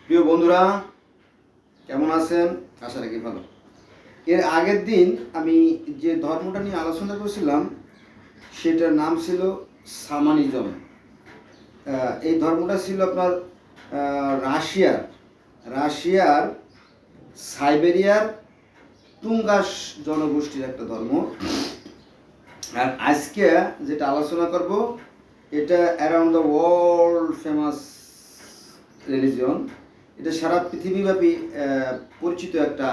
প্রিয় বন্ধুরা, কেমন আছেন? আশা রাখি ভালো। এর আগের দিন আমি যে ধর্মটা নিয়ে আলোচনা করেছিলাম সেটার নাম ছিল সামানিজম। এই ধর্মটা ছিল আপনার রাশিয়ার সাইবেরিয়ার তুঙ্গাস জনগোষ্ঠীর একটা ধর্ম। আর আজকে যেটা আলোচনা করব এটা around the world famous religion. এটা সারা পৃথিবীব্যাপী পরিচিত একটা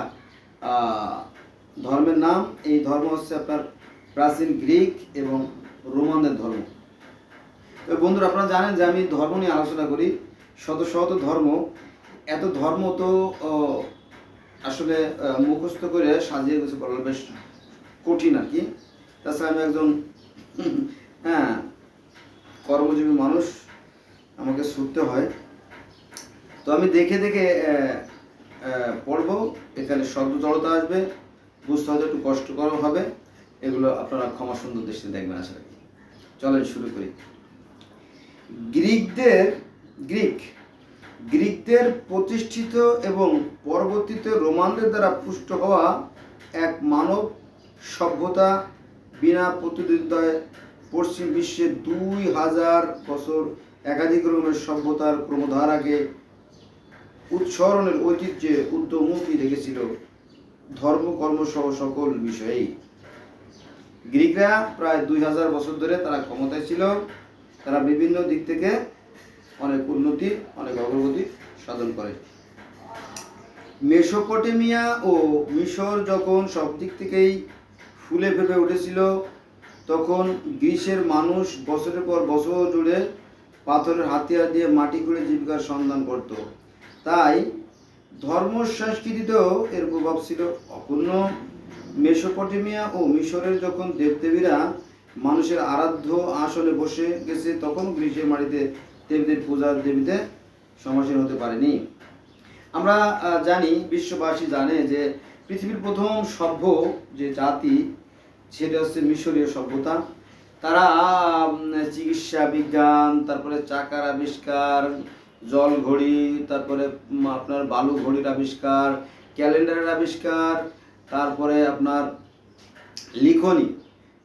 ধর্মের নাম। এই ধর্ম হচ্ছে আপনার প্রাচীন গ্রিক এবং রোমানদের ধর্ম। তো বন্ধুরা, আপনারা জানেন যে আমি ধর্ম নিয়ে আলোচনা করি, শত শত ধর্ম। এত ধর্ম তো আসলে মুখস্থ করে সাজিয়ে গুছিয়ে বলা বেশ কঠিন আর কি। তাছাড়া আমি একজন কর্মজীবী মানুষ, আমাকে ছুটতে হয়। তো আমি দেখে দেখে পড়বো, এখানে শব্দ জড়তা আসবে, বুঝতে হয়তো একটু কষ্টকর হবে। এগুলো আপনারা ক্ষমা সুন্দর দৃষ্টিতে দেখবেন আশা রাখি। চলেন শুরু করি। গ্রিকদের প্রতিষ্ঠিত এবং পরবর্তীতে রোমানদের দ্বারা পুষ্ট হওয়া এক মানব সভ্যতা বিনা প্রতিদ্বন্দ্বিতায় পশ্চিম বিশ্বে 2000 বছর একাধিক রকমের সভ্যতার ক্রমধারাকে উৎসরণের ঐতিহ্যে উদ্যমুখী রেখেছিল ধর্ম কর্ম সহ সকল বিষয়েই। গ্রিকরা প্রায় 2000 বছর ধরে তারা ক্ষমতায় ছিল। তারা বিভিন্ন দিক থেকে অনেক উন্নতি, অনেক অগ্রগতি সাধন করে। মেসোপটেমিয়া ও মিশর যখন সব দিক থেকেই ফুলে ফেপে উঠেছিল, তখন গ্রিসের মানুষ বছরের পর বছর জুড়ে পাথরের হাতিয়ার দিয়ে মাটি খুঁড়ে জীবিকার সন্ধান করত। তাই ধর্ম সংস্কৃতিতেও এর প্রভাব ছিল অক্ষুণ্ণ। মেসোপটেমিয়া ও মিশরের যখন দেবদেবীরা মানুষের আরাধ্য আসনে বসে গেছে, তখন গ্রিসের মাটিতে দেবীদের পূজার দেবীতে সমাসীন হতে পারেনি। আমরা জানি, বিশ্ববাসী জানে যে পৃথিবীর প্রথম সভ্য যে জাতি সেটা হচ্ছে মিশরীয় সভ্যতা। তারা চিকিৎসা বিজ্ঞান, তারপরে চাকার আবিষ্কার, জল ঘড়ি, তারপরে আপনার বালু ঘড়ির আবিষ্কার, ক্যালেন্ডারের আবিষ্কার, তারপরে আপনার লিখনি,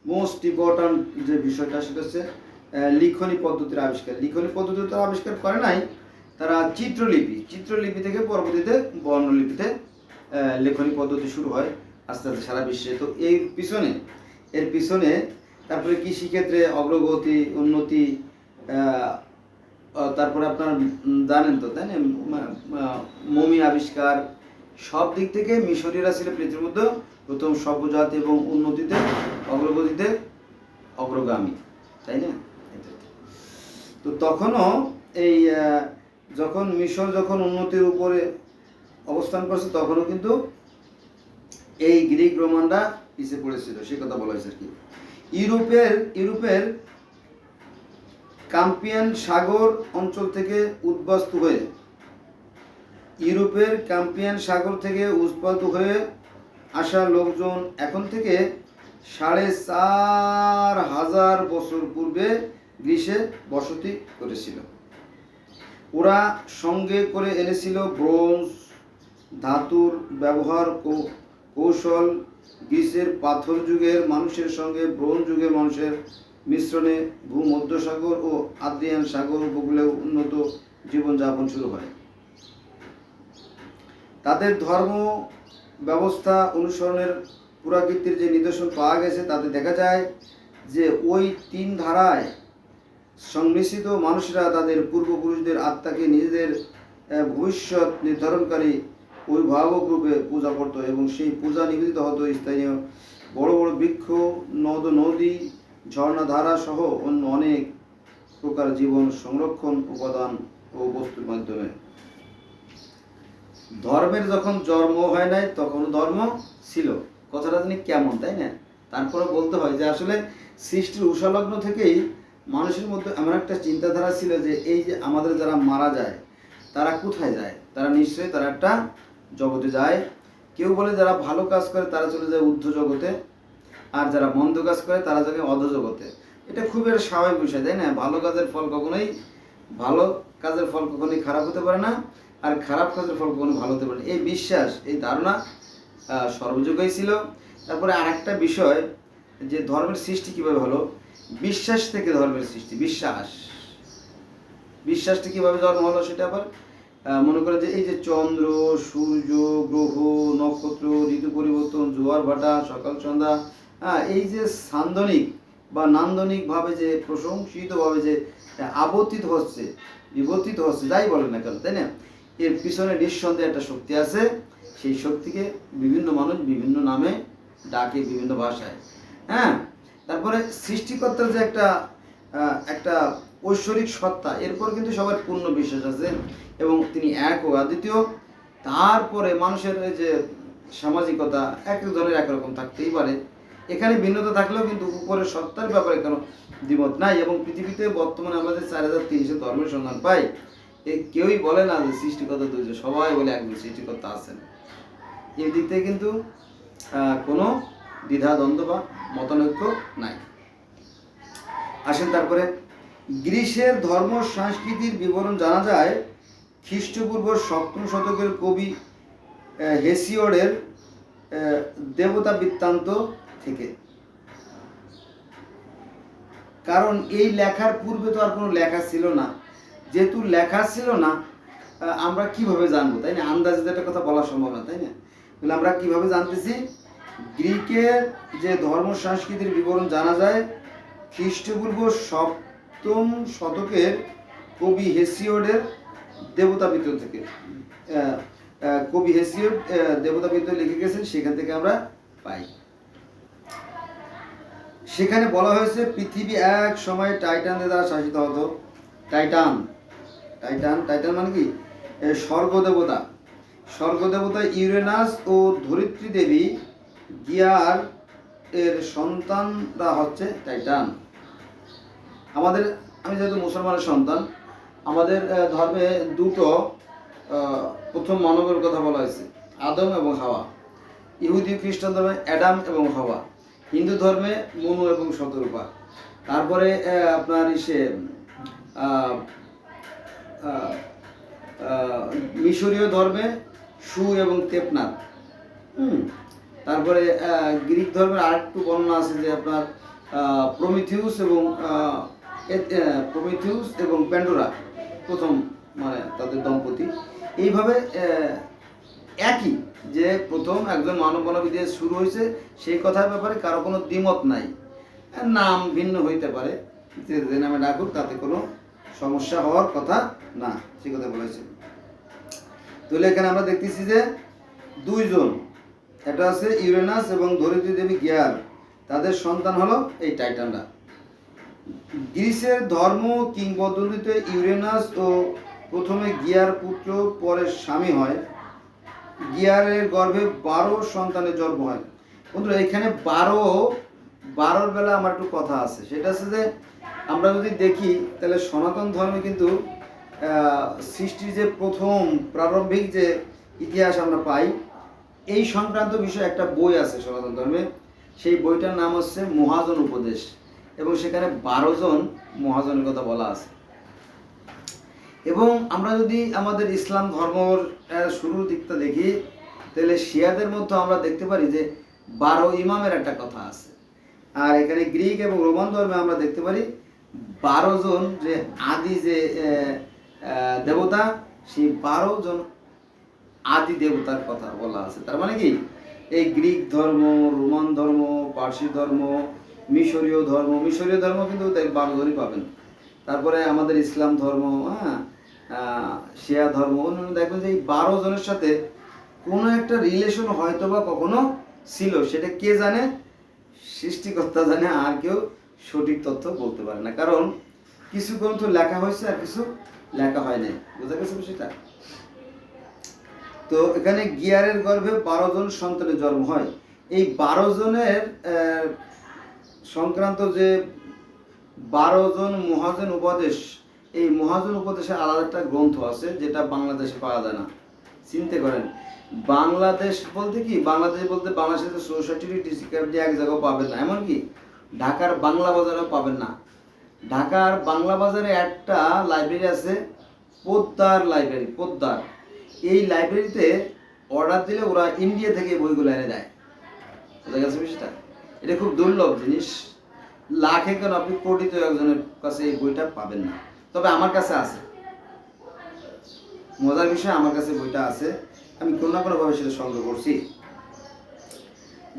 মোস্ট ইম্পর্ট্যান্ট যে বিষয়টা সেটা হচ্ছে লিখনি পদ্ধতির আবিষ্কার। লিখনি পদ্ধতি তো আবিষ্কার করে নাই, তারা চিত্রলিপি থেকে পরবর্তীতে বর্ণলিপিতে লেখনী পদ্ধতি শুরু হয় আস্তে আস্তে সারা বিশ্বে। তো এর পিছনে তারপরে কৃষিক্ষেত্রে অগ্রগতি, উন্নতি, তারপরে আপনার জানেন তো তাই না, মমি আবিষ্কার, সব দিক থেকে মিশরীয়রা ছিল পৃথিবীর মধ্যে প্রথম সভ্যজাত এবং উন্নতিতে, অগ্রগতিতে অগ্রগামী, তাই না? তো তখনও এই যখন মিশর যখন উন্নতির উপরে অবস্থান করছে, তখনও কিন্তু এই গ্রিক রোমানরা পিছিয়ে পড়েছিল, সে কথা বলা হয়েছে আর কি। ইউরোপের ক্যাম্পিয়ান সাগর অঞ্চল থেকে উদ্বাস্তু হয়ে আসা লোকজন এখন থেকে 4500 বছর পূর্বে গ্রিসে বসতি করেছিল। ওরা সঙ্গে করে এনেছিল ব্রোঞ্জ, ধাতুর ব্যবহার কৌশল। গ্রিসের পাথর যুগের মানুষের সঙ্গে ব্রোঞ্জ যুগের মানুষের মিশ্রণে ভূমধ্যসাগর ও আদ্রিয়ান সাগর উপকূলে উন্নত জীবনযাপন শুরু হয়। তাদের ধর্ম ব্যবস্থা অনুসরণের পুরাকীর্তির যে নিদর্শন পাওয়া গেছে, তাতে দেখা যায় যে ওই 3 ধারায় সংমিশ্রিত মানুষরা তাদের পূর্বপুরুষদের আত্মাকে নিজেদের ভবিষ্যৎ নির্ধারণকারী অভিভাবক রূপে পূজা করত, এবং সেই পূজা নিবেদিত হতো স্থানীয় বড় বড় বৃক্ষ, নদী, ঝর্ণাধারা সহ অন্য অনেক প্রকার জীবন সংরক্ষণ উপাদান ও বস্তুর মাধ্যমে। ধর্মের যখন জন্ম হয় নাই, তখন ধর্ম ছিল। কথাটা তিনি কেমন, তাই না? তারপরে বলতে হয় যে আসলে সৃষ্টির উষালগ্ন থেকেই মানুষের মধ্যে এমন একটা চিন্তাধারা ছিল যে এই যে আমাদের যারা মারা যায় তারা কোথায় যায়? তারা নিশ্চয়ই তারা একটা জগতে যায়। কেউ বলে যারা ভালো কাজ করে তারা চলে যায় ঊর্ধ্ব জগতে, আর যারা মন্দ কাজ করে তারা যায় অধো জগতে। এটা খুব একটা স্বাভাবিক বিষয়, তাই না? ভালো কাজের ফল কখনোই খারাপ হতে পারে না, আর খারাপ কাজের ফল কখনো ভালো হতে পারে না। এই বিশ্বাস, এই ধারণা সর্বযুগেই ছিল। তারপরে আরেকটা বিষয় যে ধর্মের সৃষ্টি কীভাবে হলো, বিশ্বাস থেকে ধর্মের সৃষ্টি। বিশ্বাসটা কীভাবে জন্ম হলো সেটা আবার মনে করেন যে এই যে চন্দ্র, সূর্য, গ্রহ, নক্ষত্র, ঋতু পরিবর্তন, জোয়ার ভাটা, সকাল সন্ধ্যা, এই যে সান্দনিক বা নান্দনিকভাবে যে প্রশংসিতভাবে যে বিবর্তিত হচ্ছে, যাই বলেন না কেন, তাই না? এর পিছনে নিঃসন্দেহে একটা শক্তি আছে। সেই শক্তিকে বিভিন্ন মানুষ বিভিন্ন নামে ডাকে, বিভিন্ন ভাষায়। হ্যাঁ, তারপরে সৃষ্টিকর্তার যে একটা ঐশ্বরিক সত্তা, এরপর কিন্তু সবার পূর্ণ বিশ্বাস আছে এবং তিনি এক ও অদ্বিতীয়। তারপরে মানুষের যে সামাজিকতা এক এক ধরনের একরকম থাকতেই পারে, এখানে ভিন্নতা থাকলেও কিন্তু উপরের সত্তার ব্যাপারে কোনো দ্বিমত নাই। এবং পৃথিবীতে বর্তমানে আমাদের 4030 ধর্মের সন্ধান পাই, কেউই বলে না যে সৃষ্টিকর্তা দুইজন, সবাই বলে একজন সৃষ্টিকর্তা আছেন। এই দিক থেকে কিন্তু কোনো দ্বিধাদ্বন্দ্ব বা মতানৈক্য নাই। আসেন তারপরে গ্রিসের ধর্ম সংস্কৃতির বিবরণ জানা যায় খ্রিস্টপূর্ব 7ম শতকের কবি হেসিওডের দেবতা বৃত্তান্ত থেকে। কারণ এই লেখার পূর্বে তো আর কোনো লেখা ছিল না। যেহেতু লেখা ছিল না, আমরা কিভাবে জানবো, তাই না? আন্দাজে একটা কথা বলা সম্ভব না, তাই না? তাহলে আমরা কিভাবে জানতেছি? গ্রিকের যে ধর্ম সংস্কৃতির বিবরণ জানা যায় খ্রিস্টপূর্ব 7ম শতকের কবি হেসিওডের দেবতাবৃত্ত থেকে। কবি হেসিওড দেবতাবৃত্ত লিখে গেছেন, সেখান থেকে আমরা পাই। সেখানে বলা হয়েছে পৃথিবী এক সময় টাইটানদের দ্বারা শাসিত হতো। টাইটান মানে কি? স্বর্গদেবতা ইউরেনাস ও ধরিত্রী দেবী গিয়ার এর সন্তানরা হচ্ছে টাইটান। আমি যেহেতু মুসলমানের সন্তান, আমাদের ধর্মে দুটো প্রথম মানবের কথা বলা হয়েছে, আদম এবং হাওয়া। ইহুদি খ্রিস্টান ধর্মে অ্যাডাম এবং হাওয়া। হিন্দু ধর্মে মনু এবং শতরূপা। তারপরে আপনার মিশরীয় ধর্মে সু এবং তেপনাথ। তারপরে গ্রিক ধর্মের আরেকটু বর্ণনা আছে যে আপনার প্রমিথিউস এবং প্যান্ডোরা প্রথম, মানে তাদের দম্পতি। এইভাবে একই যে প্রথম একজন মানব দিয়ে শুরু হয়েছে, সেই কথার ব্যাপারে কারো কোনো দ্বিমত নাই। নাম ভিন্ন হইতে পারে, যে নামে ডাকুক তাতে কোনো সমস্যা হওয়ার কথা না, সে কথা বলেছে। তাহলে এখানে আমরা দেখতেছি যে দুইজন, এটা আছে ইউরেনাস এবং ধরিত্রী দেবী গিয়ার, তাদের সন্তান হলো এই টাইটানরা। গ্রিসের ধর্ম কিংবদন্তিতে ইউরেনাস ও প্রথমে গিয়ার পুত্র পরে স্বামী হয়। গিয়ারের গর্ভে 12 সন্তানের জন্ম হয়। বন্ধুরা, এখানে 12 বেলা আমার একটু কথা আছে। সেটা আছে যে আমরা যদি দেখি তাহলে সনাতন ধর্মে কিন্তু সৃষ্টির যে প্রথম প্রারম্ভিক যে ইতিহাস আমরা পাই, এই সংক্রান্ত বিষয়ে একটা বই আছে সনাতন ধর্মে। সেই বইটার নাম হচ্ছে মহাজন উপদেশ, এবং সেখানে 12 জন মহাজনের কথা বলা আছে। এবং আমরা যদি আমাদের ইসলাম ধর্মর শুরুর দিকটা দেখি, তাহলে শিয়াদের মধ্যে আমরা দেখতে পারি যে 12 ইমামের একটা কথা আছে। আর এখানে গ্রিক এবং রোমান ধর্মে আমরা দেখতে পারি 12 জন যে আদি যে দেবতা, সেই 12 জন আদি দেবতার কথা বলা আছে। তার মানে কি, এই গ্রিক ধর্ম, রোমান ধর্ম, পার্সি ধর্ম, মিশরীয় ধর্ম কিন্তু 12 জনই পাবেন। তারপরে আমাদের ইসলাম ধর্ম, শিয়া ধর্ম, অন্যান্য দেখবেন যে এই 12 জনের সাথে কোনো একটা রিলেশন হয়তো বা কখনো ছিল। সেটা কে জানে? সৃষ্টিকর্তা জানে, আর কেউ সঠিক তথ্য বলতে পারে না। কারণ কিছু গ্রন্থ লেখা হয়েছে আর কিছু লেখা হয় নাই। বোঝা গেছে বিষয়টা? তো এখানে গিয়ারের গর্ভে 12 জন সন্তানের জন্ম হয়। এই 12 জনের সংক্রান্ত যে 12 জন মহাজন উপদেশ, এই মহাজন উপদেশের আলাদা একটা গ্রন্থ আছে, যেটা বাংলাদেশে পাওয়া যায় না। চিন্তা করেন, বাংলাদেশ বলতে বাংলাদেশের 64টি ডিস্ট্রিক্টে এক জায়গাও পাবেন না। এমনকি ঢাকার বাংলা বাজারেও পাবেন না। ঢাকার বাংলা বাজারে একটা লাইব্রেরি আছে, পোদ্দার লাইব্রেরি। পোদ্দার, এই লাইব্রেরিতে অর্ডার দিলে ওরা ইন্ডিয়া থেকে বইগুলো এনে দেয়। বুঝা গেছে বিষয়টা? এটা খুব দুর্লভ জিনিস, লাখে কেন আপনি কোটিত একজনের কাছে এই বইটা পাবেন না। তবে আমার কাছে আছে, মজার বিষয় আমার কাছে বইটা আছে, আমি কোনো না কোনোভাবে সেটা সংগ্রহ করছি।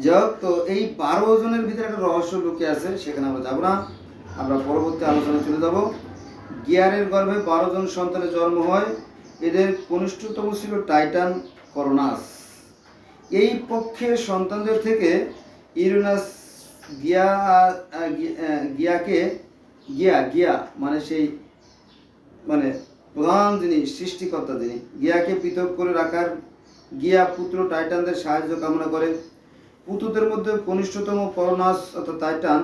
যাই হোক, তো এই 12 জনের ভিতরে একটা রহস্য লুকিয়ে আছে, সেখানে আমরা যাব না, আমরা পরবর্তী আলোচনায় চলে যাব। গিয়ারের গর্ভে 12 জন সন্তানের জন্ম হয়, এদের কনিষ্ঠতম ছিল টাইটান করোনাস। এই পক্ষের সন্তানদের থেকে ইউরেনাস গিয়া মানে সেই মানে প্রধান যিনি সৃষ্টিকর্তা, যিনি গিয়াকে পৃথক করে রাখার গিয়া পুত্র টাইটানদের সাহায্য কামনা করে। পুত্রদের মধ্যে কনিষ্ঠতম করোনাস অর্থাৎ টাইটান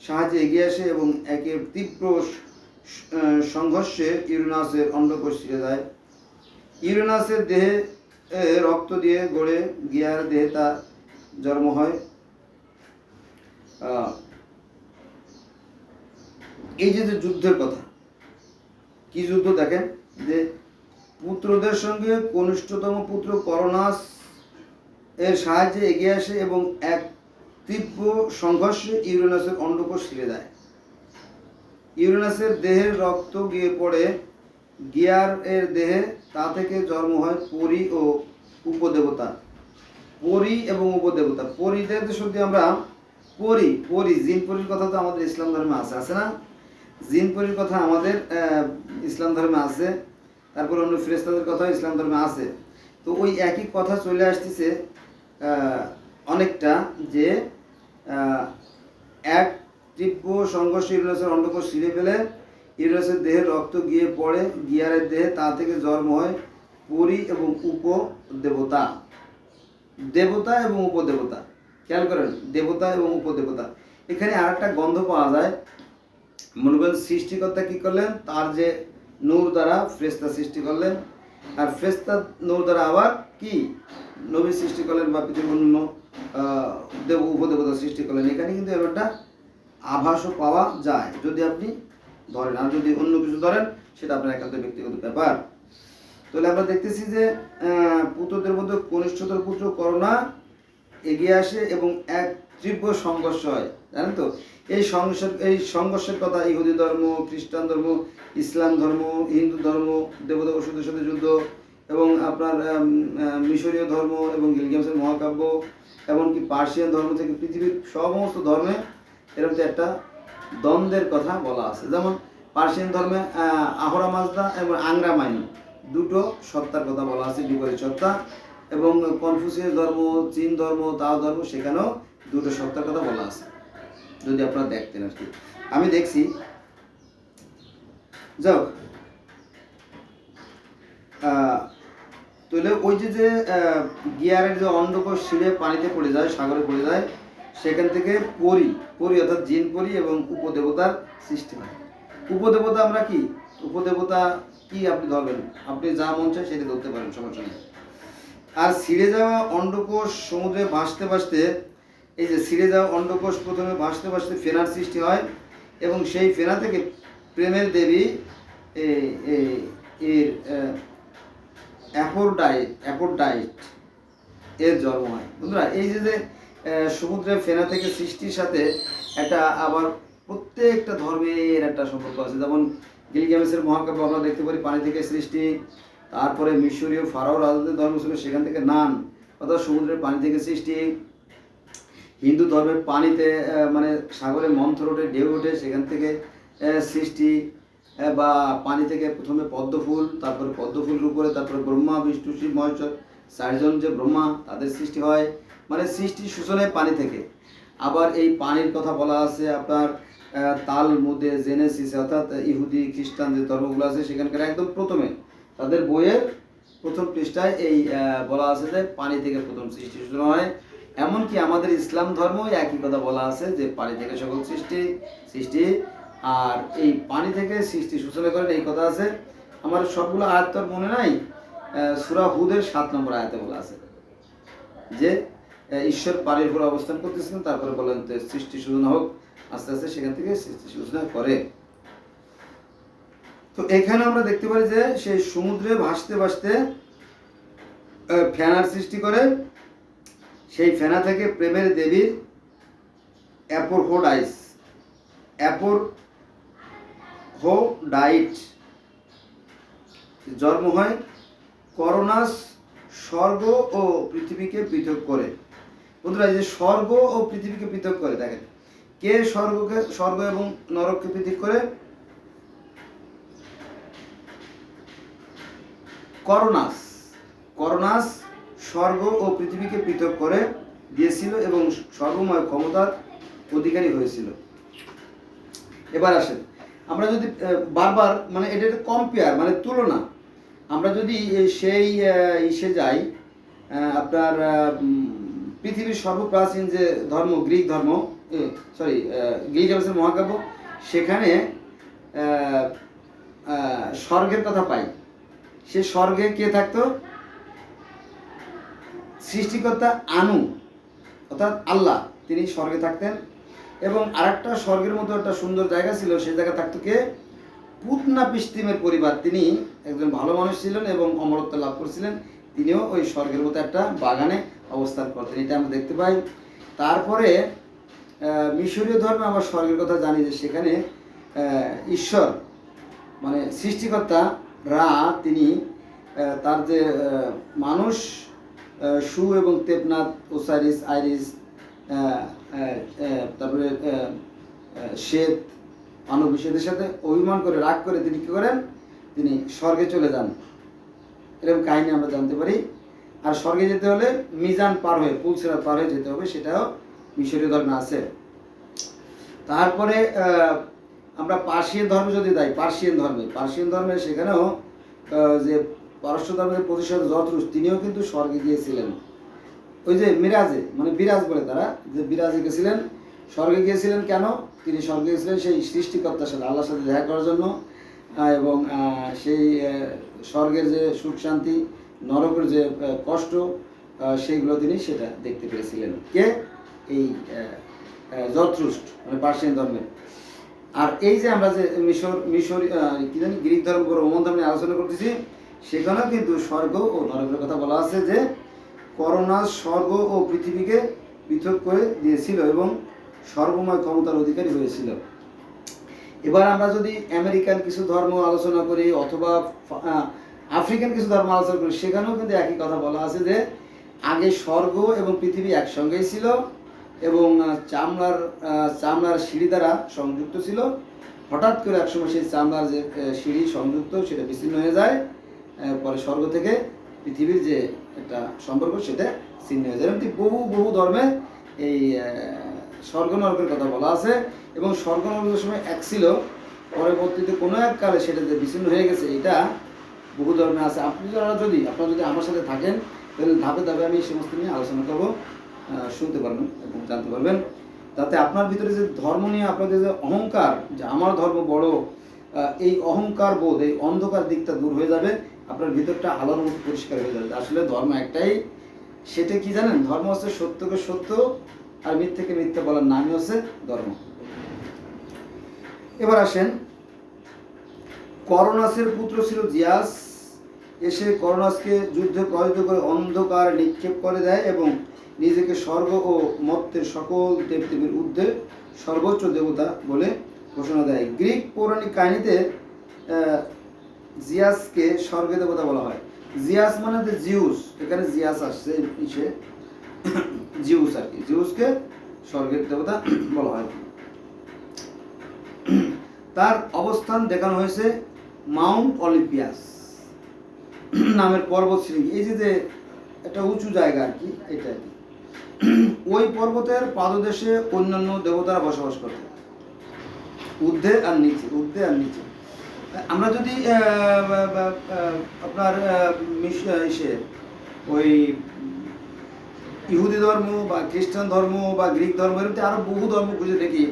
সাহায্যে এগিয়ে আসে এবং একে তীব্র সংঘর্ষে ইউরেনাসের অন্ডকোষ ছিঁড়ে যায়। ইউরেনাসের দেহে রক্ত দিয়ে গড়ে গিয়ার দেহে তা জন্ম হয়। এই যে যুদ্ধের কথা, কি যুদ্ধ দেখেন, যে পুত্রদের সঙ্গে কনিষ্ঠতম পুত্র করোনাস এর সাহায্যে এগিয়ে আসে এবং এক তীব্র সংঘর্ষে ইউরেনাসের অন্ডকোষ ছিঁড়ে দেয়। ইউরেনাসের দেহের রক্ত গিয়ে পড়ে গিয়ার এর দেহে, তা থেকে জন্ম হয় পরি ও উপদেবতা। পরি এবং উপদেবতা, পরিদের যদি আমরা পরি জিন পরির কথা তো আমাদের ইসলাম ধর্মে আছে না? জিন পরির কথা আমাদের ইসলাম ধর্মে আছে, তারপর অন্য ফেরেশতাদের কথা ইসলাম ধর্মে আছে। তো ওই একই কথা চলে আসতেছে অনেকটা, যে এক তীব্র সংঘর্ষ ইউরেনাসের অন্ডকোষ ছিঁড়ে ফেলে ইউরেনাসের দেহের রক্ত গিয়ে পড়ে গিয়ারের দেহে, তা থেকে জন্ম হয় পরি এবং উপদেবতা। দেবতা এবং উপদেবতা, খেয়াল করেন, দেবতা এবং উপদেবতা। এখানে আর একটা গন্ধ পাওয়া যায়। মনে করেন সৃষ্টিকর্তা কি করলেন, তার যে নূর দ্বারা ফেরেশতা সৃষ্টি করলেন, আর ফেরেশতা নূর দ্বারা আবার কি নবী সৃষ্টি করলেন বা পৃথিবীর অন্য উপদেবতা সৃষ্টি করলেন। এখানে কিন্তু একটা আভাসও পাওয়া যায় যদি আপনি ধরেন, আর যদি অন্য কিছু ধরেন সেটা আপনার একান্ত ব্যক্তিগত ব্যাপার। তাহলে আমরা দেখতেছি যে পুত্রদের মধ্যে কনিষ্ঠতর পুত্র করোনা এগিয়ে আসে এবং এক তীব্র সংঘর্ষ হয়, জানেন তো? এই সংঘর্ষের কথা ইহুদি ধর্ম, খ্রিস্টান ধর্ম, ইসলাম ধর্ম, হিন্দু ধর্ম, দেবতা ওষুধের সাথে যুদ্ধ, এবং আপনার মিশরীয় ধর্ম এবং গিলগামেশের মহাকাব্য, এমনকি পার্সিয়ান ধর্ম থেকে পৃথিবীর সমস্ত ধর্মে এরকম একটা দ্বন্দ্বের কথা বলা আছে। যেমন পার্সিয়ান ধর্মে আহরা মাজদা এবং আংরা মাইনি দুটো সত্তার কথা বলা আছে, বিপরীত সত্তা। এবং কনফুসিয়াস ধর্ম, চীন ধর্ম, তাও ধর্ম, সেখানেও দুটো সত্তার কথা বলা আছে, যদি আপনারা দেখতেন আর কি। আমি দেখছি। যাও, তাহলে ওই যে গিয়ারের যে অন্ডকোষ ছিঁড়ে পানিতে পড়ে যায়, সাগরে পড়ে যায়, সেখান থেকে পরি অর্থাৎ জিন পরি এবং উপদেবতার সৃষ্টি হয়। উপদেবতা আমরা কি, উপদেবতা কি আপনি ধরবেন, আপনি যা মন চায় সেটা ধরতে পারেন, সমস্যা নেই। আর ছিঁড়ে যাওয়া অন্ডকোষ সমুদ্রে ভাসতে ভাসতে, এই যে ছিঁড়ে যাওয়া অন্ডকোষ প্রথমে ভাসতে ভাসতে ফেনার সৃষ্টি হয় এবং সেই ফেনা থেকে প্রেমের দেবী এর অ্যাফ্রোডাইট এর জন্ম হয়। বন্ধুরা, এই যে সমুদ্রের ফেনা থেকে সৃষ্টির সাথে একটা আবার প্রত্যেকটা ধর্মের একটা সম্পর্ক আছে। যেমন গিলগামেশের মহাকাব্য আমরা দেখতে পারি পানি থেকে সৃষ্টি। তারপরে মিশরীয় ফারাও রাজাদের ধর্ম ছিল, সেখান থেকে নান অর্থাৎ সমুদ্রের পানি থেকে সৃষ্টি। হিন্দু ধর্মের পানিতে মানে সাগরে মন্থর ওঠে, ঢেউ ওঠে, সেখান থেকে সৃষ্টি। বা পানি থেকে প্রথমে পদ্মফুল, তারপরে পদ্মফুলের উপরে তারপরে ব্রহ্মা, বিষ্ণু, শিব, মহেশ্বর, চারজন যে ব্রহ্মা, তাদের সৃষ্টি হয়। মানে সৃষ্টি সূচনা পানি থেকে। আবার এই পানির কথা বলা আছে আপনার তালমুদে, জেনেসিসে, অর্থাৎ ইহুদি খ্রিস্টান যে ধর্মগুলো আছে সেখানকার একদম প্রথমে তাদের বইয়ের প্রথম পৃষ্ঠায় এই বলা আছে যে পানি থেকে প্রথম সৃষ্টি সূচনা হয়। এমনকি আমাদের ইসলাম ধর্ম একই কথা বলা আছে যে পানি থেকে সকল সৃষ্টি। আর এই পানি থেকে সৃষ্টি সূচনা করেন, এই কথা আছে। আমার সবগুলো আয়াত তো মনে নাই, সূরা হুদের 7 নম্বর আয়াতে বলা আছে যে ঈশ্বর পানির উপর অবস্থান করতেছিলেন, তারপরে বলেন সৃষ্টি সূচনা হোক, আস্তে আস্তে সেখান থেকে সৃষ্টি সূচনা করে। তো এখানে আমরা দেখতে পারি যে সেই সমুদ্রে ভাসতে ভাসতে ফেনার সৃষ্টি করে, সেই ফেনা থেকে প্রেমের দেবীর অ্যাপোরহোডাইট জন্ম হয়। করোনাস স্বর্গ ও পৃথিবীকে পৃথক করে। বন্ধুরা, এই যে স্বর্গ ও পৃথিবীকে পৃথক করে, দেখেন কে স্বর্গ এবং নরককে পৃথক করে? করোনাস স্বর্গ ও পৃথিবীকে পৃথক করে দিয়েছিল এবং সর্বময় ক্ষমতার অধিকারী হয়েছিল। এবার আসেন, আমরা যদি বারবার মানে এটা কম্পেয়ার মানে তুলনা, আমরা যদি সেই ইসে যাই, আপনার পৃথিবীর সর্বপ্রাচীন যে ধর্ম গ্রিক ধর্ম, গ্রিক মহাকাব্য, সেখানে স্বর্গের কথা পাই। সে স্বর্গে কে থাকতো? সৃষ্টিকর্তা আনু অর্থাৎ আল্লাহ, তিনি স্বর্গে থাকতেন। এবং আরেকটা স্বর্গের মতো একটা সুন্দর জায়গা ছিল, সেই জায়গা থাকতো কে? পুতনাপিস্তিমের পরিবার। তিনি একজন ভালো মানুষ ছিলেন এবং অমরত্ব লাভ করেছিলেন। তিনিও ওই স্বর্গের মতো একটা বাগানে অবস্থান করতেন, এটা আমরা দেখতে পাই। তারপরে মিশরীয় ধর্মে আমরা স্বর্গের কথা জানি যে সেখানে ঈশ্বর মানে সৃষ্টিকর্তা রা, তিনি তার যে মানুষ সু এবং তেপনাথ, ওসাইরিস, আইরিস, তারপরে শ্বেত, মানব এদের সাথে অভিমান করে রাগ করে তিনি কী করেন? তিনি স্বর্গে চলে যান। এরকম কাহিনী আমরা জানতে পারি। আর স্বর্গে যেতে হলে মিজান পার হয়ে, পুলসিরাত পার হয়ে যেতে হবে, সেটাও মিশরীয় ধর্মে আছে। তারপরে আমরা পার্সিয়ান ধর্মে যদি যাই, পার্সিয়ান ধর্মে সেখানেও যে পারস্য ধর্মের প্রতিষ্ঠাতা জরথ্রুস, তিনিও কিন্তু স্বর্গে গিয়েছিলেন। ওই যে মিরাজে মানে বিরাজ বলে তারা, যে বিরাজে গেছিলেন, স্বর্গে গিয়েছিলেন। কেন তিনি স্বর্গে গিয়েছিলেন? সেই সৃষ্টিকর্তার সাথে, আল্লাহর সাথে দেখা করার জন্য। এবং সেই স্বর্গের যে সুখ শান্তি, নরকের যে কষ্ট, সেইগুলো তিনি সেটা দেখতে পেয়েছিলেন। কে? এই জরথ্রুস্ট মানে পার্সিয়ান ধর্মের। আর এই যে আমরা যে মিশর কি জানি গ্রিক ধর্ম রোমান ধর্ম নিয়ে আলোচনা করতেছি, সেখানেও কিন্তু স্বর্গ ও নরকের কথা বলা আছে, যে করোনাস স্বর্গ ও পৃথিবীকে পৃথক করে দিয়েছিল এবং সর্বময় ক্ষমতার অধিকারী হয়েছিল। এবার আমরা যদি আমেরিকান কিছু ধর্ম আলোচনা করি অথবা আফ্রিকান কিছু ধর্ম আলোচনা করি, সেখানেও কিন্তু একই কথা বলা আছে যে আগে স্বর্গ এবং পৃথিবী একসঙ্গেই ছিল এবং চামড়ার সিঁড়ি দ্বারা সংযুক্ত ছিল। হঠাৎ করে একসময় সেই চামড়ার যে সিঁড়ি সংযুক্ত, সেটা বিচ্ছিন্ন হয়ে যায়। পরে স্বর্গ থেকে পৃথিবীর যে একটা সম্পর্ক, সেটা ছিন্ন হয়ে যায়। এমনি বহু ধর্মে এই স্বর্গ নরকের কথা বলা আছে। এবং স্বর্গ নরকের সময় এক ছিল, পরবর্তীতে কোনো এক কালে সেটা যে বিচ্ছিন্ন হয়ে গেছে, এটা বহু ধর্মে আছে। আপনারা যদি আমার সাথে থাকেন, তাহলে ধাপে ধাপে আমি এই সমস্ত নিয়ে আলোচনা করবো, শুনতে পারবেন এবং জানতে পারবেন। তাতে আপনার ভিতরে যে ধর্ম নিয়ে আপনাদের যে অহংকার, যে আমার ধর্ম বড়, এই অহংকার বোধ, এই অন্ধকার দিকটা দূর হয়ে যাবে। আপনার ভিতরটা আলোর মতো পরিষ্কার হয়ে যাবে। আসলে ধর্ম একটাই, সেটা কি জানেন? ধর্ম হচ্ছে সত্যকে সত্য আর মিথ্যাকে মিথ্যা বলার নামই হচ্ছে ধর্ম। এবার আসেন, করোনাসের পুত্র ছিল জিয়াস। এসে করোনাসকে যুদ্ধে পরাজিত করে অন্ধকার নিক্ষেপ করে দেয় এবং নিজেকে স্বর্গ ও মর্ত্যের সকল দেবদেবীর ঊর্ধ্বে সর্বোচ্চ দেবতা বলে ঘোষণা দেয়। গ্রিক পৌরাণিক কাহিনীতে জিয়াসকে স্বর্গ দেবতা বলা হয়। জিয়াস মানে যে জিউস, এখানে জিয়াস আসছে, জিউস আর কি, জিউসকে স্বর্গের দেবতা বলা হয়। তার অবস্থান দেখানো হয়েছে মাউন্ট অলিম্পিয়াস নামের পর্বত শৃঙ্গ। এই যে একটা উঁচু জায়গা আর কি, এটা আর কি। ওই পর্বতের পাদদেশে অন্যান্য দেবতারা বসবাস করতেন, ঊর্ধ্বে আর নিচে। আমরা যদি আপনার ওই ইহুদি ধর্ম বা খ্রিস্টান ধর্ম বা গ্রিক ধর্ম, এরকম আরো বহু ধর্ম খুঁজে দেখি,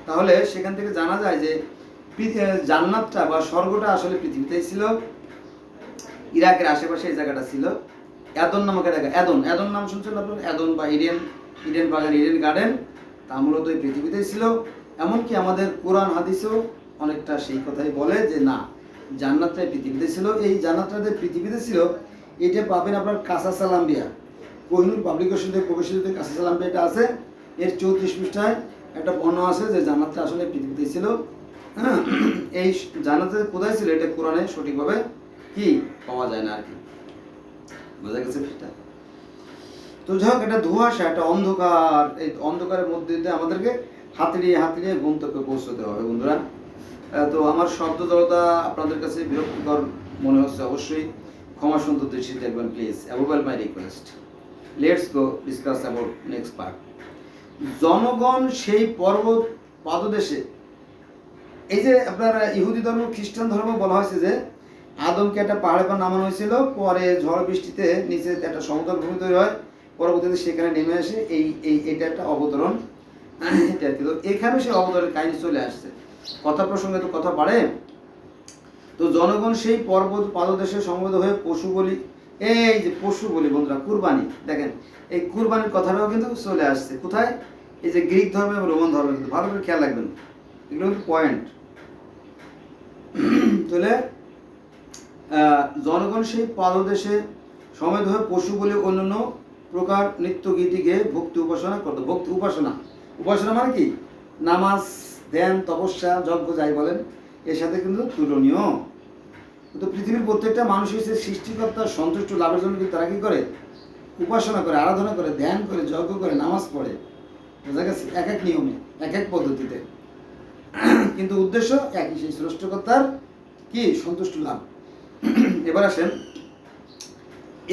তাহলে সেখান থেকে জানা যায় যে জান্নাতটা বা স্বর্গটা আসলে পৃথিবীতেই ছিল। ইরাকের আশেপাশে এই জায়গাটা ছিল, এদন নামক জায়গা। এদন নাম শুনছেন আপনার? এদন বা ইডেন বাগান, ইডেন গার্ডেন, তা মূলত এই পৃথিবীতেই ছিল। এমনকি আমাদের কোরআন হাদিসেও অনেকটা সেই কথাই বলে যে না, জান্নাতটাই পৃথিবীতে ছিল। এই জান্নাতটা যে পৃথিবীতে ছিল, এটা পাবেন আপনার কাসা সালাম্বিয়া, কোহিনুর পাবলিকেশন থেকে প্রকাশিত কাসা সালাম্বিয়া এটা আছে। এর 34 পৃষ্ঠায় একটা বর্ণনা আছে যে জান্নাতটা আসলে পৃথিবীতে ছিল। হ্যাঁ, এই জান্নাতে কোথায় ছিল এটা কোরআনে সঠিকভাবে কি পাওয়া যায় না আর কি, বোঝা গেছে পৃষ্ঠা। তো যাই হোক, এটা ধোঁয়াশা, একটা অন্ধকার, এই অন্ধকারের মধ্যে দিয়ে আমাদেরকে হাতিড়িয়ে গন্তব্যে পৌঁছতে হবে বন্ধুরা। তো আমার শব্দ জড়তা আপনাদের কাছে বিরক্তিকর মনে হচ্ছে, অবশ্যই ক্ষমা সুন্দর দৃষ্টি দেখবেন please, avoid my request. Let's go discuss about next part. জনগণ সেই পর্বত পাদদেশে, এই যে আপনার ইহুদি ধর্ম খ্রিস্টান ধর্ম বলা হয়েছে যে আদমকে একটা পাহাড়ে পর নামানো হয়েছিল, পরে ঝড় বৃষ্টিতে নিচে একটা সমতল ভূমি তৈরি হয়, পরবর্তীতে সেখানে নেমে আসে এটা একটা অবতরণ। তো এখানে সেই অবতরণের কাহিনী চলে আসছে, কথা প্রসঙ্গে তো কথা বাড়ে। তো জনগণ সেই পর্বত পাদদেশে সমবেত হয়ে পশু বলি, এই যে পশু বলি বন্ধুরা, কুরবানি, দেখেন এই কুরবানির কথাটাও কিন্তু চলে আসছে কোথায়, এই যে গ্রিক ধর্মে এবং রোমান ধর্মে, কিন্তু ভালো করে খেয়াল রাখবেন, এগুলো কিন্তু পয়েন্ট। তাহলে জনগণ সেই পাদদেশে সমবেত হয়ে পশু বলি অন্যান্য প্রকার নৃত্য গীতিকে ভক্তি উপাসনা করতো। ভক্তি উপাসনা, উপাসনা মানে কি, নামাজ, ধ্যান, তপস্যা, যজ্ঞ যাই বলেন, এর সাথে কিন্তু তুলনীয়। কিন্তু পৃথিবীর প্রত্যেকটা মানুষ হচ্ছে সৃষ্টিকর্তার সন্তুষ্ট লাভের জন্য কিন্তু তারা কি করে, উপাসনা করে, আরাধনা করে, ধ্যান করে, যজ্ঞ করে, নামাজ পড়ে, বোঝা গেছে, এক এক নিয়মে, এক এক পদ্ধতিতে, কিন্তু উদ্দেশ্য একই, সেই সৃষ্টিকর্তার কি সন্তুষ্ট লাভ। এবার আসেন,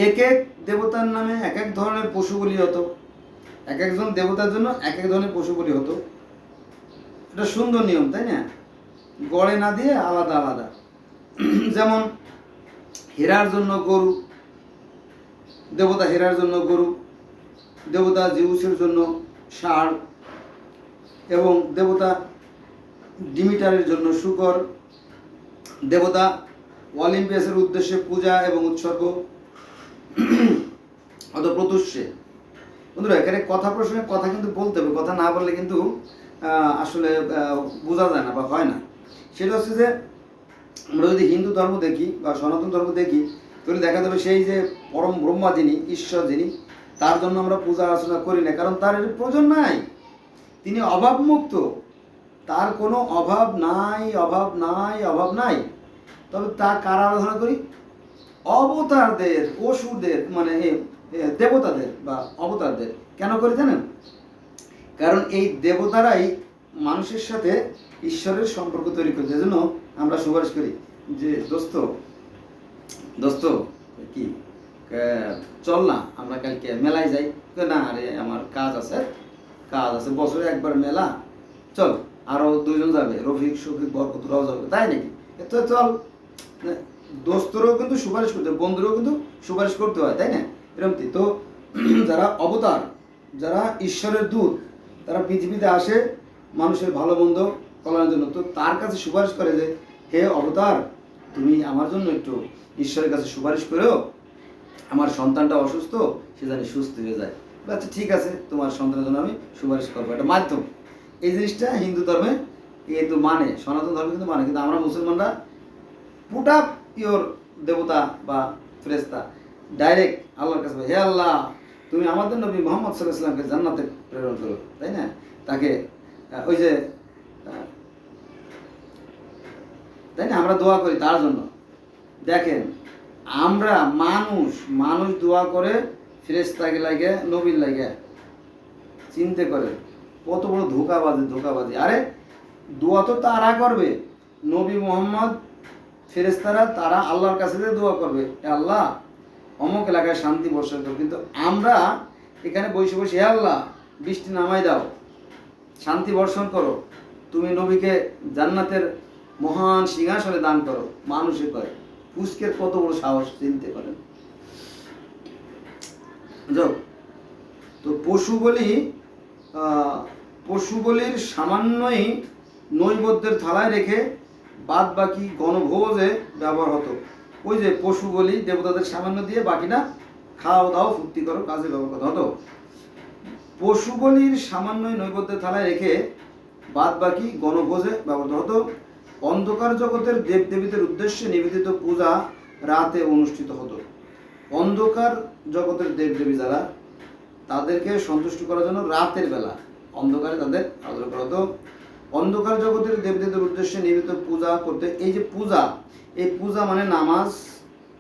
এক এক দেবতার নামে এক এক ধরনের পশু বলি হতো, এক একজন দেবতার জন্য এক এক ধরনের পশু বলি হতো। এটা সুন্দর নিয়ম, তাই না, গড়ে না দিয়ে আলাদা আলাদা। যেমন হেরার জন্য গরু, দেবতা হেরার জন্য গরু, দেবতা জিউসের জন্য ষাঁড়, এবং দেবতা ডিমিটারের জন্য শূকর, দেবতা অলিম্পিয়াসের উদ্দেশ্যে পূজা এবং উৎসর্গ অত প্রতুষ্যে। বন্ধুরা এখানে কথা প্রসঙ্গে কথা কিন্তু বলতে হবে, কথা না বললে কিন্তু আসলে বোঝা যায় না বা হয় না। সেটা হচ্ছে যে আমরা যদি হিন্দু ধর্ম দেখি বা সনাতন ধর্ম দেখি, তাহলে দেখা যাবে সেই যে পরম ব্রহ্মা যিনি, ঈশ্বর যিনি, তার জন্য আমরা পূজা অর্চনা করি না, কারণ তার এর প্রয়োজন নাই, তিনি অভাবমুক্ত, তার কোনো অভাব নাই, অভাব নাই, অভাব নাই। তবে তা কার আরাধনা করি, অবতারদের, অসুরদের, মানে দেবতাদের বা অবতারদের। কেন করি জানেন, কারণ এই দেবতারাই মানুষের সাথে ঈশ্বরের সম্পর্ক তৈরি করে, এই জন্য আমরা সুপারিশ করি যে দোস্ত দোস্ত কি চল না আমরা কালকে মেলায় যাই, না আরে আমার কাজ আছে, বছরে একবার মেলা, চল আরো দুজন যাবে, রফিক শফিক বরকতরাও যাবে, তাই নাকি, তো চল। দোস্তরাও কিন্তু সুপারিশ করতে হয়, বন্ধুরাও কিন্তু সুপারিশ করতে হয়, তাই না, এরকম। তো যারা অবতার, যারা ঈশ্বরের দূত, তারা পৃথিবীতে আসে মানুষের ভালো মন্দ কল্যাণের জন্য, তো তার কাছে সুপারিশ করে যে হে অবতার, তুমি আমার জন্য একটু ঈশ্বরের কাছে সুপারিশ করো, আমার সন্তানটা অসুস্থ, সে জানি সুস্থ হয়ে যায়। আচ্ছা ঠিক আছে, তোমার সন্তানের জন্য আমি সুপারিশ করবো, একটা মাধ্যম। এই জিনিসটা হিন্দু ধর্মে কিন্তু মানে, সনাতন ধর্মে কিন্তু মানে, কিন্তু আমরা মুসলমানরা পুট আপ ইওর দেবতা বা ফেরেশতা ডাইরেক্ট আল্লাহর কাছে, হে আল্লাহ তুমি আমাদের নবী মুহাম্মদ সাল্লাল্লাহু আলাইহি ওয়াসাল্লামকে জান্নাতে প্রেরণ করো, তাই না, তাকে ওই যে তাই না, আমরা দোয়া করি তার জন্য। দেখেন আমরা মানুষ দোয়া করে ফেরেশতাকে লাগে, নবীর লাগে, চিন্তা করে কত বড় ধোঁকাবাজি। আরে দোয়া তো তারা করবে, নবী মুহাম্মদ, ফেরেশতারা তারা আল্লাহর কাছে দোয়া করবে, আল্লাহ অমুক এলাকায় শান্তি বর্ষণ করো, কিন্তু আমরা এখানে বসে বসে হে আল্লাহ বৃষ্টি নামাই দাও, শান্তি বর্ষণ করো, তুমি নবীকে জান্নাতের মহান সিংহাসনে দান করো, মানুষে করে। পুষ্কের কত বড় সাহস, চিনতে পারেন। যাও, তো পশু বলির সামান্যই নৈবেদ্যের থালায় রেখে বাদ বাকি গণভোজে ব্যবহার হতো। ওই যে পশু বলি দেবতাদের সামান্য দিয়ে বাকিটা খাও দাও ফুর্তি করো কাজে ব্যবহার হতো। পশু বলির সামান্যই নৈবেদ্যের থালায় রেখে বাদ বাকি গণভোজে ব্যবহৃত হতো। অন্ধকার জগতের দেবদেবীদের উদ্দেশ্যে নিবেদিত পূজা রাতে অনুষ্ঠিত হতো। অন্ধকার জগতের দেবদেবী যারা, তাদেরকে সন্তুষ্ট করার জন্য রাতের বেলা অন্ধকারে তাদের আদর করা হতো। অন্ধকার জগতের দেবদেবীদের উদ্দেশ্যে নিয়মিত পূজা করতে। এই যে পূজা, এই পূজা মানে নামাজ,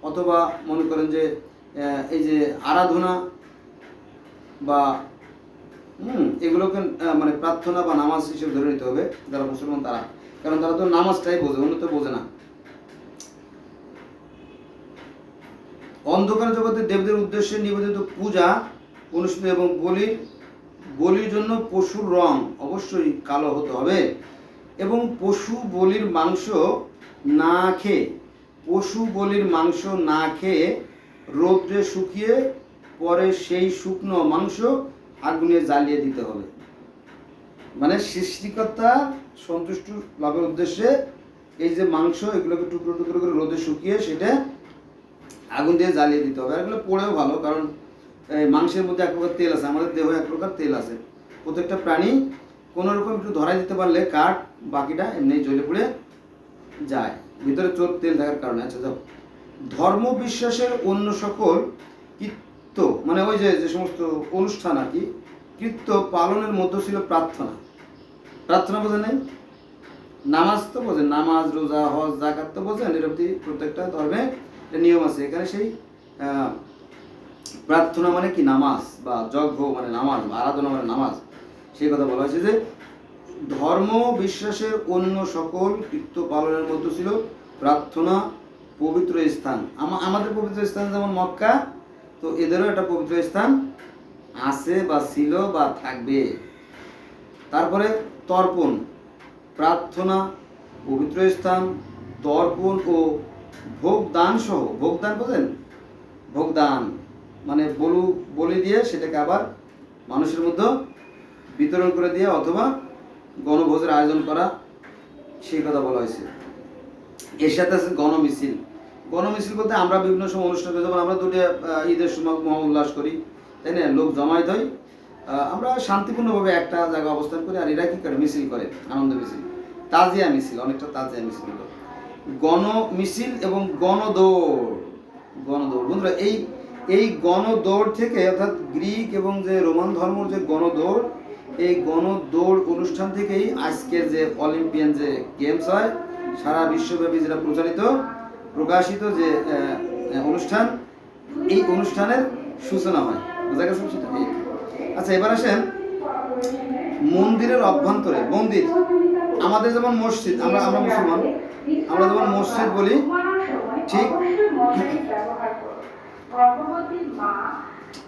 অথবা মনে করেন যে এই যে আরাধনা বা এগুলোকে মানে প্রার্থনা বা নামাজ হিসেবে ধরে নিতে হবে যারা মুসলমান তারা, কারণ তারা তো নামাজটাই বোঝে, অন্য তো বোঝে না। অন্ধকার জগতের দেবদের উদ্দেশ্যে নিবেদিত পূজা অনুষ্ঠিত এবং বলির জন্য পশুর রং অবশ্যই কালো হতে হবে এবং পশু বলির মাংস না খেয়ে রৌদ্রে শুকিয়ে পরে সেই শুকনো মাংস আগুনে জ্বালিয়ে দিতে হবে। মানে সৃষ্টিকর্তা সন্তুষ্ট লাভের উদ্দেশ্যে এই যে মাংস, এগুলোকে টুকরো টুকরো করে রোদে শুকিয়ে সেটা আগুন দিয়ে জ্বালিয়ে দিতে হবে। আর এগুলো পড়েও ভালো, কারণ মাংসের মধ্যে এক প্রকার তেল আছে, আমাদের দেহে এক প্রকার তেল আছে। প্রত্যেকটা প্রাণী কোনো রকম একটু ধরাই দিতে পারলে কাঠ বাকিটা এমনি জ্বলে পড়ে যায়, ভিতরে চোর তেল থাকার কারণে। আচ্ছা যাও, ধর্ম বিশ্বাসের অন্য সকল কৃত্য মানে ওই যে যে সমস্ত অনুষ্ঠান আর কি, কৃত্য পালনের মধ্যে ছিল প্রার্থনা। প্রার্থনা বোঝেন নাই? নামাজ তো বোঝেন, নামাজ রোজা হজ জাকাত তো বোঝেন, এরকম প্রত্যেকটা ধর্মে নিয়ম আছে। এখানে সেই প্রার্থনা মানে কি নামাজ, বা যজ্ঞ মানে নামাজ, আরাধনা মানে নামাজ, সেই কথা বলা হয়েছে যে ধর্ম বিশ্বাসের অন্য সকল কৃত্য পালনের মধ্যে ছিল প্রার্থনা, পবিত্র স্থান। আমাদের পবিত্র স্থান যেমন মক্কা, তো এদেরও একটা পবিত্র স্থান আছে বা ছিল বা থাকবে। তারপরে তর্পণ, প্রার্থনা, পবিত্র স্থান, তর্পণ ও ভোগদান সহ। ভোগদান বোঝেন? ভোগদান মানে বলি দিয়ে সেটাকে আবার মানুষের মধ্যে বিতরণ করে দিয়ে অথবা গণভোজের আয়োজন করা, সেই কথা বলা হয়েছে। এর সাথে আছে গণমিছিল। গণমিছিল বলতে আমরা বিভিন্ন সময় অনুষ্ঠান করি, যেমন আমরা দুটো ঈদের সময় মহা উল্লাস করি, তাই না? লোক জমায়েত হয়, আমরা শান্তিপূর্ণভাবে একটা জায়গায় অবস্থান করি, আর এরা কি করে? মিছিল করে, আনন্দ মিছিল, তাজিয়া মিছিল, অনেকটা তাজিয়া মিছিল হলো। গণমিছিল এবং গণদৌড়। বন্ধুরা, এই গণদৌড় থেকে, অর্থাৎ গ্রিক এবং যে রোমান ধর্মর যে গণদৌড়, এই গণদৌড় অনুষ্ঠান থেকেই আজকের যে অলিম্পিয়ান যে গেমস হয় সারা বিশ্বব্যাপী, যেটা প্রকাশিত যে অনুষ্ঠান, এই অনুষ্ঠানের সূচনা হয়। বোঝা গেছে সেটা? আচ্ছা, এবার আসেন মন্দিরের অভ্যন্তরে। মন্দির আমাদের যেমন মসজিদ, আমরা মুসলমান, আমরা যেমন মসজিদ বলি, ঠিক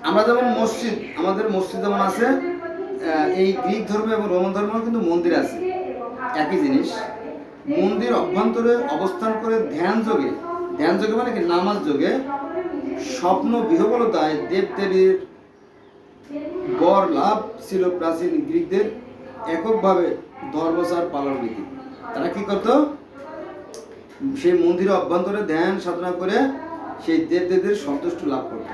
আমরা যেমন মসজিদ, আমাদের মসজিদ যেমন আছে, এই গ্রিক ধর্ম এবং রোমান ধর্ম কিন্তু মন্দির আছে, একই জিনিস। মন্দির অভ্যন্তরে অবস্থান করে ধ্যান যোগে মানে কি? নামাজ যোগে স্বপ্ন বিহবলতায় দেবদেবীর বর লাভ ছিল প্রাচীন গ্রিকদের এককভাবে ধর্মচার পালন রীতি। তারা কি করত? সেই মন্দিরের অভ্যন্তরে ধ্যান সাধনা করে সেই দেবদেবীর সন্তুষ্ট লাভ করত।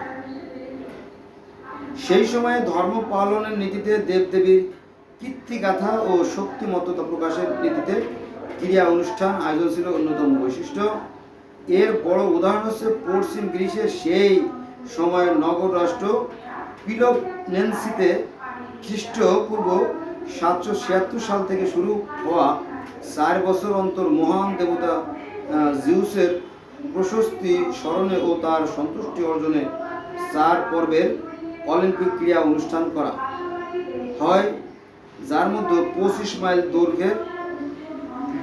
সেই সময়ে ধর্ম পালনের নীতিতে দেবদেবীর কীর্তিগাথা ও শক্তিমত্তা প্রকাশের নীতিতে ক্রিয়া অনুষ্ঠান আয়োজন ছিল অন্যতম বৈশিষ্ট্য। এর বড় উদাহরণ হচ্ছে পশ্চিম গ্রিসের সেই সময়ের নগর রাষ্ট্র পিলোপনেন্সিতে খ্রিস্টপূর্ব 776 সাল থেকে শুরু হওয়া 4 বছর অন্তর মহান দেবতা জিউসের প্রশস্তি স্মরণে ও তার সন্তুষ্টি অর্জনে 4 পর্বের অলিম্পিক ক্রীড়া অনুষ্ঠান করা হয়, যার মধ্যে 25 মাইল দৈর্ঘ্যের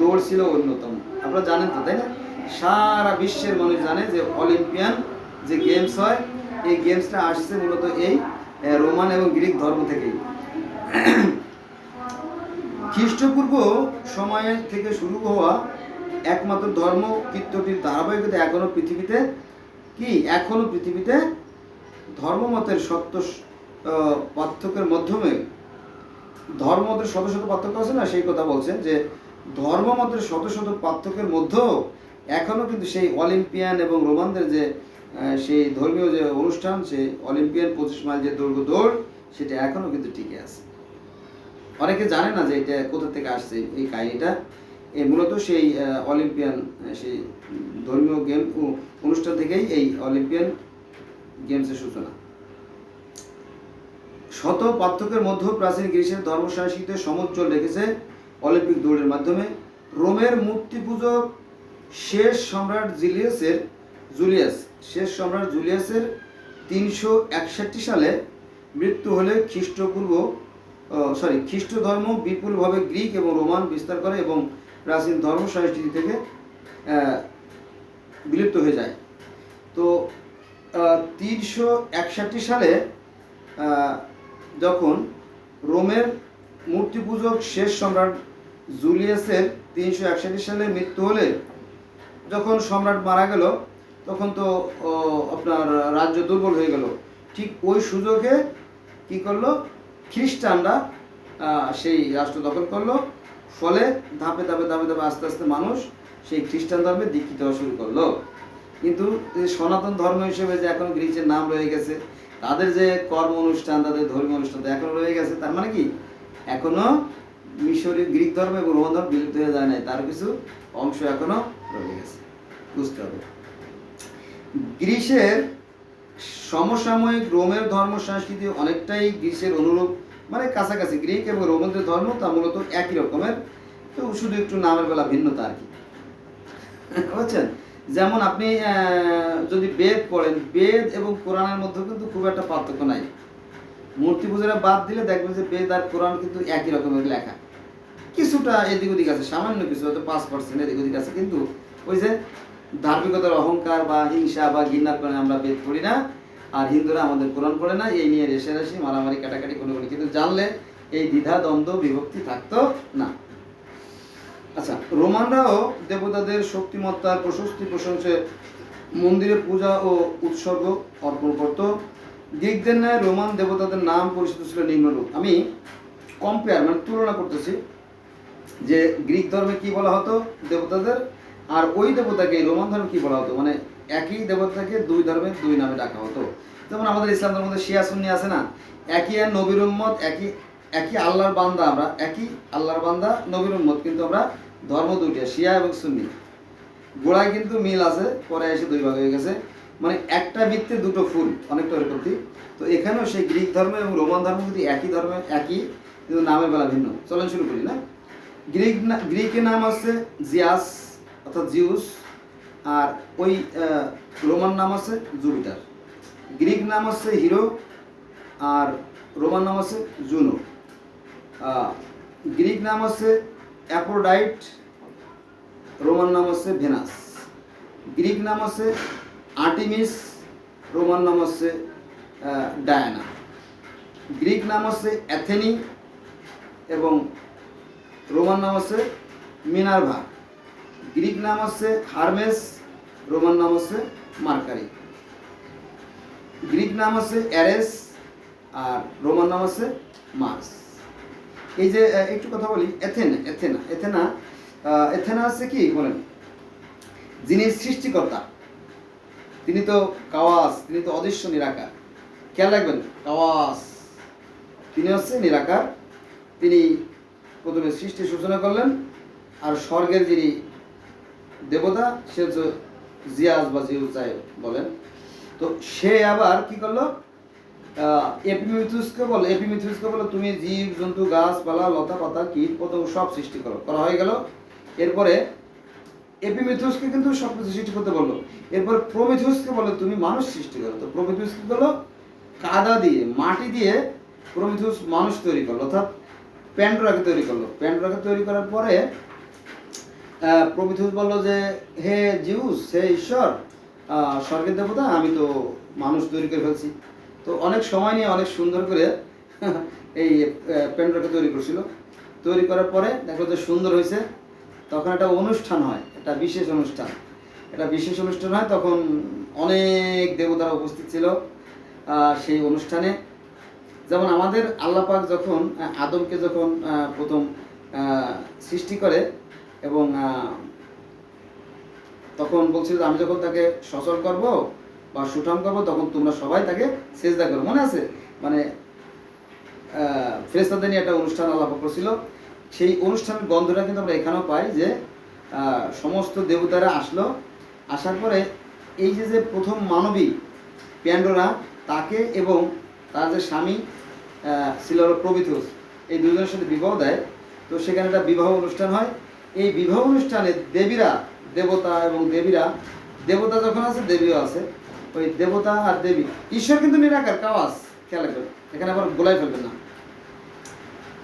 দৌড় ছিল অন্যতম। আপনারা জানেন তো, তাই না? সারা বিশ্বের মানুষ জানে যে অলিম্পিয়ান যে গেমস হয়, এই গেমসটা আসছে মূলত এই রোমান এবং গ্রিক ধর্ম থেকেই। খ্রিস্টপূর্ব সময় থেকে শুরু হওয়া একমাত্র ধর্ম কীর্তটির ধারাবাহিকতা এখনো পৃথিবীতে ধর্মমতের সত্য পার্থক্যের মাধ্যমে, ধর্মমতের শত শত পার্থক্য আছে না, সেই কথা বলছেন যে ধর্মমতের শত শত পার্থক্যের মধ্যেও এখনো কিন্তু সেই অলিম্পিয়ান এবং রোমানদের যে সেই ধর্মীয় যে অনুষ্ঠান, সেই অলিম্পিয়ান 25 মাইল যে দৌড়, সেটা এখনো কিন্তু টিকে আছে। অনেকে জানে না যে এটা কোথা থেকে আসছে এই কাহিনীটা। মূলত সেই অলিম্পিয়ান সেই ধর্মীয় গেম অনুষ্ঠান থেকেই এই অলিম্পিয়ান গেমসের সূচনা। শত পার্থক্যের মধ্যেও প্রাচীন গ্রিসের ধর্ম সংস্কৃতি সমুজ্জ্বল রেখেছে অলিম্পিক দৌড়ের মাধ্যমে। রোমের মূর্তি পূজক শেষ সম্রাট জুলিয়াসের 361 সালে মৃত্যু হলে খ্রিস্ট ধর্ম বিপুলভাবে গ্রিক এবং রোমান বিস্তার করে এবং প্রাচীন ধর্ম সংস্কৃতি থেকে বিলুপ্ত হয়ে যায়। তো 361 সালে যখন রোমের মূর্তি পূজক শেষ সম্রাট জুলিয়াসের 361 সালে মৃত্যু হলে যখন সম্রাট মারা গেল তখন তো আপনার রাজ্য দুর্বল হয়ে গেল। ঠিক ওই সুযোগে কি করলো, খ্রিস্টানরা সেই রাষ্ট্র দখল করলো। ফলে ধাপে ধাপে ধাপে ধাপে আস্তে আস্তে মানুষ সেই খ্রিস্টান ধর্মে দীক্ষিত হওয়া শুরু করলো। কিন্তু সনাতন ধর্ম হিসেবে যে এখন গ্রিসের নাম রয়ে গেছে, তাদের যে কর্ম অনুষ্ঠান, তাদের ধর্মীয় অনুষ্ঠান এখনো রয়ে গেছে, তার মানে কি এখনো মিশরীয় গ্রিক ধর্ম এবং রোমান ধর্ম বিলুপ্ত হয়ে যায় নাই, তার কিছু অংশ এখনো রয়ে গেছে, বুঝতে হবে। গ্রিসের সমসাময়িক রোমের ধর্ম সংস্কৃতি অনেকটাই গ্রিসের অনুরূপ, মানে কাছাকাছি। গ্রিক এবং রোমানদের ধর্ম তা মূলত একই রকমের, তো শুধু একটু নামের বেলা ভিন্নতা আর কি, বুঝছেন। যেমন আপনি যদি বেদ পড়েন, বেদ এবং কোরআনের মধ্যে কিন্তু খুব একটা পার্থক্য নাই। মূর্তি পূজাটা বাদ দিলে দেখবেন যে বেদ আর কোরআন কিন্তু একই রকমের লেখা, কিছুটা এদিক ওদিক আছে, সামান্য কিছু, হয়তো 5% এদিক ওদিক আছে, কিন্তু ওই যে ধার্মিকতার অহংকার বা হিংসা বা ঘৃণার কারণে আমরা বেদ পড়ি না, আর হিন্দুরা আমাদের কোরআন পড়ে না, এই নিয়ে রেষারেষি মারামারি কাটাকাটি কোনো কোনো, কিন্তু জানলে এই দ্বিধা দ্বন্দ্ব বিভক্তি থাকতো না। আচ্ছা, রোমানরাও দেবতাদের শক্তিমত্তার প্রশস্তি প্রশংসে মন্দিরে পূজা ও উৎসর্গ অর্পণ করত। গ্রিকদের ন্যায় রোমান দেবতাদের নাম পরিচিত ছিল নিম্নরূপ। আমি কম্পেয়ার মানে তুলনা করতেছি যে গ্রিক ধর্মে কি বলা হতো দেবতাদের, আর ওই দেবতাকে রোমান ধর্মে কি বলা হতো, মানে একই দেবতাকে দুই ধর্মে দুই নামে ডাকা হতো। যেমন আমাদের ইসলাম ধর্মের মধ্যে শিয়া সুন্নি আছে না, একই আর নবীর উম্মত, একই আল্লাহর বান্দা, আমরা একই আল্লাহর বান্দা নবীর উম্মত, কিন্তু আমরা ধর্ম দুইটা, শিয়া এবং সুন্নি। গোড়ায় কিন্তু মিল আছে, পরে এসে দুই ভাগ হয়ে গেছে, মানে একটা বৃত্তে দুটো ফুল, অনেকটা ওরকমই। তো এখানেও সেই গ্রিক ধর্ম এবং রোমান ধর্ম কিন্তু একই ধর্মে একই, কিন্তু নামের বেলা ভিন্ন। চলেন শুরু করি না। গ্রিকের নাম হচ্ছে জিয়াস অর্থাৎ জিউস, আর ওই রোমান নাম আছে জুপিটার। গ্রিক নাম হচ্ছে হিরো আর রোমান নাম আছে জুনো। গ্রিক নাম হচ্ছে অ্যাফ্রোডাইট, রোমান নাম হচ্ছে ভেনাস। গ্রিক নাম হচ্ছে আর্টিমিস, রোমান নাম হচ্ছে ডায়ানা। গ্রিক নাম হচ্ছে অ্যাথেনি এবং রোমান নাম হচ্ছে মিনার্ভা। গ্রিক নাম হচ্ছে হারমেস, রোমান নাম হচ্ছে মার্কারি। গ্রিক নাম হচ্ছে অ্যারেস আর রোমান নাম হচ্ছে মার্স। এই যে একটু কথা বলি, এথেনা হচ্ছে কি বলেন, যিনি সৃষ্টিকর্তা, তিনি তো কাওয়াস, তিনি তো অদৃশ্য নিরাকার। খেয়াল রাখবেন, কাওয়াস তিনি হচ্ছে নিরাকার, তিনি প্রথমে সৃষ্টির সূচনা করলেন। আর স্বর্গের যিনি দেবতা সে হচ্ছে জিয়াস বা জিউস যাই বলেন। তো সে আবার কি করলো, এপিমিথিউসকে বলো তুমি জীব জন্তু গাছপালা লতা পাতা কীট পতঙ্গ সব সৃষ্টি করা হয়ে গেল। এরপরে এপিমিথিউসকে কিন্তু সব কিছু সৃষ্টি করতে বললো। এরপর প্রমিথিউসকে বলে তুমি মানুষ সৃষ্টি করো। তো প্রমিথিউস কি করলো, কাদা দিয়ে মাটি দিয়ে প্রমিথিউস মানুষ তৈরি করলো, অর্থাৎ প্যান্ডোরাকে তৈরি করলো। প্যান্ডোরাকে তৈরি করার পরে প্রমিথিউস বললো যে হে জিউস, হে ঈশ্বর, স্বর্গের দেবতা, আমি তো মানুষ তৈরি করে ফেলছি। তো অনেক সময় নিয়ে অনেক সুন্দর করে এই প্যান্ডোরাকে তৈরি করছিল। তৈরি করার পরে দেখো যে সুন্দর হয়েছে, তখন একটা অনুষ্ঠান হয়, একটা বিশেষ অনুষ্ঠান হয়। তখন অনেক দেবতারা উপস্থিত ছিল সেই অনুষ্ঠানে। যেমন আমাদের আল্লাহ পাক যখন আদমকে যখন প্রথম সৃষ্টি করে এবং তখন বলছিল আমি যখন তাকে সচল করব বা সুঠাম করব, তখন তোমরা সবাই তাকে সেজদা করো, মনে আছে? মানে ফেরেশতাদের নিয়ে একটা অনুষ্ঠান আল্লাহ পাক করেছিল। সেই অনুষ্ঠানের গন্ধটা কিন্তু আমরা এখানেও পাই, যে সমস্ত দেবতারা আসলো, আসার পরে এই যে প্রথম মানবী প্যান্ডোরা তাকে এবং তার যে স্বামী ছিল হলো প্রবিথুস, এই দুজনের সাথে বিবাহ দেয়। তো সেখানে একটা বিবাহ অনুষ্ঠান হয়। এই বিবাহ অনুষ্ঠানে দেবীরা, দেবতা এবং দেবীরা, দেবতা যখন আছে দেবীও আছে, ওই দেবতা আর দেবী, ঈশ্বর কিন্তু নিরাকার কাওয়াস, খেয়াল রাখবেন এখানে আবার গোলাই ফেলবেন না।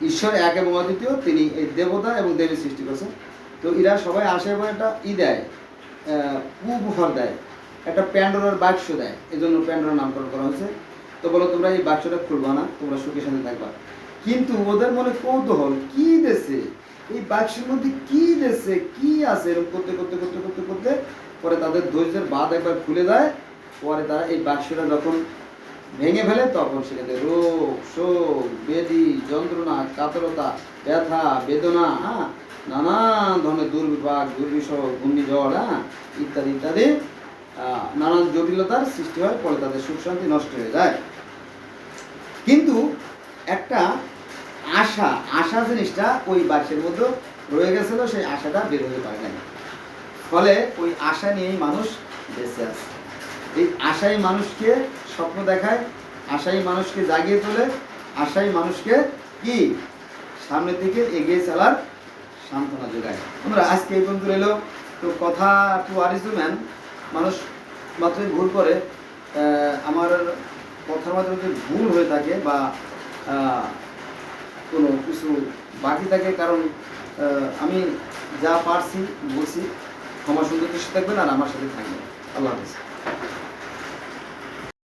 ঈশ্বর এক এবং অদ্বিতীয়, তিনি এই দেবতা এবং দেবী সৃষ্টি করেছেন। তো এরা সবাই আসে এবং একটা দেয়, উপহার দেয়, একটা প্যান্ডোরার বাক্স দেয়, এই জন্য প্যান্ডোরার নামকরণ করা হয়েছে। তো বলো তোমরা এই বাক্সটা খুলবা না, তোমরা সুখে শান্তি থাকবা। কিন্তু ওদের মনে কৌতূহল, কি দেশে এই বাক্সের মধ্যে কি দেশে কি আছে, এরকম করতে করতে করতে করতে করতে পরে তাদের ধৈর্যের বাঁধ একবার খুলে যায়। পরে তারা এই বাক্সটা যখন ভেঙে ফেলে তখন সেখানে রোগ শোক ব্যাধি যন্ত্রণা কাতরতা ব্যথা বেদনা, হ্যাঁ, নানান ধরনের দুর্বিপাক দুর্বিষহ ঘূর্ণিঝড়, হ্যাঁ, ইত্যাদি ইত্যাদি নানান জটিলতার সৃষ্টি হয়। ফলে তাদের সুখ শান্তি নষ্ট হয়ে যায়। কিন্তু একটা আশা, আশা জিনিসটা ওই বাক্সের মধ্যে রয়ে গেছিল, সেই আশাটা বের হতে পারে নাই। ফলে ওই আশা নিয়েই মানুষ বেঁচে আছে। এই আশাই মানুষকে স্বপ্ন দেখায়, আশাই মানুষকে জাগিয়ে তোলে, আশাই মানুষকে কি সামনে থেকে এগিয়ে চলার সান্ত্বনা যোগায়। আমরা আজকে এই পর্যন্ত এলো। তো কথা টু আর ইজ ম্যান, মানুষ মাত্রই ভুল করে। আমার কথার মাধ্যমে যদি ভুল হয়ে থাকে বা কোনো কিছু বাকি থাকে, কারণ আমি যা পারছি বলছি, ক্ষমা সুন্দর দৃষ্টি থাকবেন আর আমার সাথে থাকবেন। আল্লাহ হাফেজ।